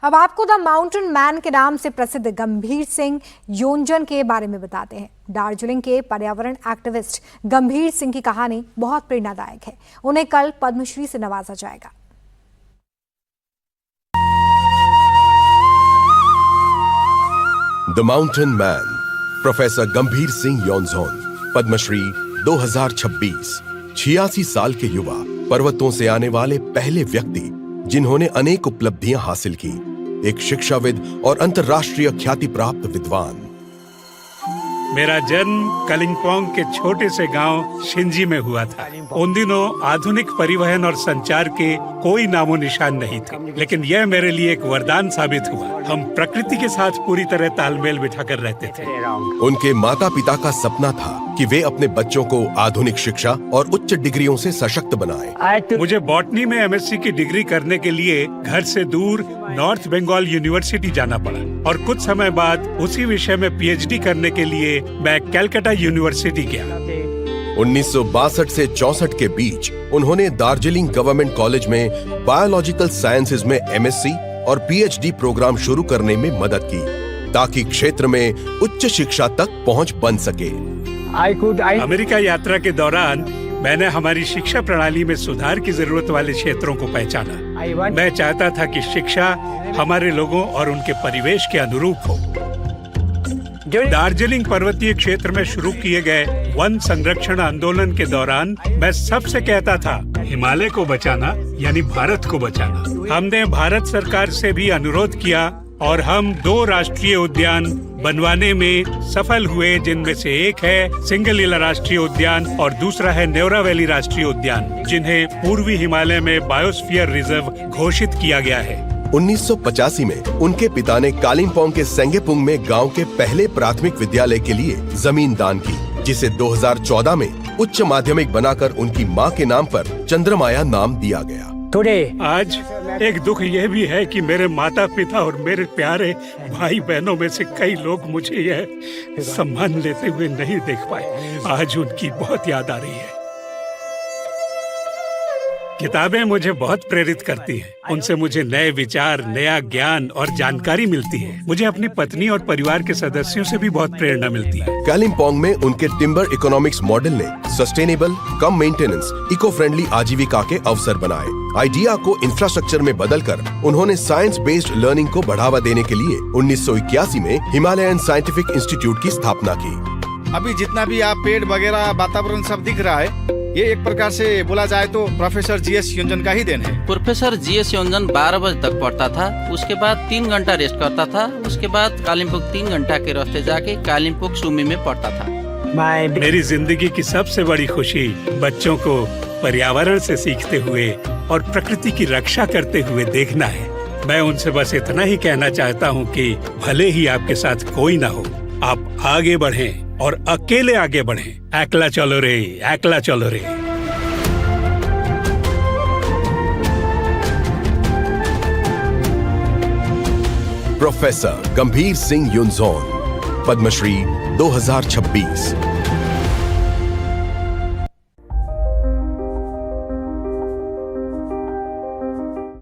अब आपको the mountain man के नाम से प्रसिद्ध गंभीर सिंह योंजन के बारे में बताते हैं। दार्जिलिंग के पर्यावरण एक्टिविस्ट गंभीर सिंह की कहानी बहुत प्रेरणादायक है। उन्हें कल पद्मश्री से नवाजा जाएगा। द माउंटेन मैन प्रोफेसर गंभीर सिंह योंजन, पद्मश्री 2026। 86 साल के युवा, पर्वतों से आने वाले पहले व्यक्ति जिन्होंने अनेक उपलब्धियां हासिल की। एक शिक्षाविद और अंतर्राष्ट्रीय ख्याति प्राप्त विद्वान। मेरा जन्म कालिम्पोंग के छोटे से गांव शिंजी में हुआ था। उन दिनों आधुनिक परिवहन और संचार के कोई नामो निशान नहीं थे, लेकिन यह मेरे लिए एक वरदान साबित हुआ। हम प्रकृति के साथ पूरी तरह तालमेल बिठाकर रहते थे। उनके माता पिता का सपना था कि वे अपने बच्चों को आधुनिक शिक्षा और उच्च डिग्रियों से सशक्त बनाएं। मुझे बॉटनी में एमएससी की डिग्री करने के लिए घर से दूर नॉर्थ बंगाल यूनिवर्सिटी जाना पड़ा और कुछ समय बाद उसी विषय में पीएचडी करने के लिए मैं कलकत्ता यूनिवर्सिटी गया। 1962 से 64 के बीच उन्होंने दार्जिलिंग गवर्नमेंट कॉलेज में बायोलॉजिकल साइंसेज में एमएससी और पीएचडी प्रोग्राम शुरू करने में मदद की, ताकि क्षेत्र में उच्च शिक्षा तक पहुंच बन सके। अमेरिका यात्रा के दौरान मैंने हमारी शिक्षा प्रणाली में सुधार की जरूरत वाले क्षेत्रों को पहचाना। मैं चाहता था कि शिक्षा हमारे लोगों और उनके परिवेश के अनुरूप हो। दार्जिलिंग पर्वतीय क्षेत्र में शुरू किए गए वन संरक्षण आंदोलन के दौरान मैं सबसे कहता था, हिमालय को बचाना यानी भारत को बचाना। हमने भारत सरकार से भी अनुरोध किया और हम 2 राष्ट्रीय उद्यान बनवाने में सफल हुए, जिनमें से एक है सिंगलीला राष्ट्रीय उद्यान और दूसरा है न्योरा वैली राष्ट्रीय उद्यान, जिन्हें पूर्वी हिमालय में बायोस्फीयर रिजर्व घोषित किया गया है। 1985 में उनके पिता ने कालिम्पोंग के सेंगेपुंग में गांव के पहले प्राथमिक विद्यालय के लिए जमीन दान की, जिसे 2014 में उच्च माध्यमिक बनाकर उनकी मां के नाम पर चंद्रमाया नाम दिया गया। आज एक दुख यह भी है कि मेरे माता पिता और मेरे प्यारे भाई बहनों में से कई लोग मुझे यह सम्मान लेते हुए नहीं देख पाए। आज उनकी बहुत याद आ रही है। किताबें मुझे बहुत प्रेरित करती हैं। उनसे मुझे नए विचार, नया ज्ञान और जानकारी मिलती है। मुझे अपनी पत्नी और परिवार के सदस्यों से भी बहुत प्रेरणा मिलती है। कालिम्पोंग में उनके टिम्बर इकोनॉमिक्स मॉडल ने सस्टेनेबल, कम मेंटेनेंस, इको फ्रेंडली आजीविका के अवसर बनाए। आइडिया को इंफ्रास्ट्रक्चर में बदलकर उन्होंने साइंस बेस्ड लर्निंग को बढ़ावा देने के लिए 1981 में हिमालयन साइंटिफिक इंस्टीट्यूट की स्थापना की। अभी जितना भी आप पेड़ वगैरह वातावरण सब दिख रहा है, ये एक प्रकार से बोला जाए तो प्रोफेसर जीएस योंजन का ही देन है। प्रोफेसर जीएस योंजन 12 बजे तक पढ़ता था, उसके बाद 3 घंटा रेस्ट करता था, उसके बाद कालिम्पोंग 3 घंटा के रास्ते जाके कालिम्पोंग सुमी में पढ़ता था। मेरी जिंदगी की सबसे बड़ी खुशी बच्चों को पर्यावरण से सीखते हुए और प्रकृति की रक्षा करते हुए देखना है। मैं उनसे बस इतना ही कहना चाहता हूँ कि भले ही आपके साथ कोई ना हो, आप आगे बढ़ें और अकेले आगे बढ़ें। एकला चलो रे, एकला चलो रे। प्रोफेसर गंभीर सिंह योंजन, पद्मश्री 2026।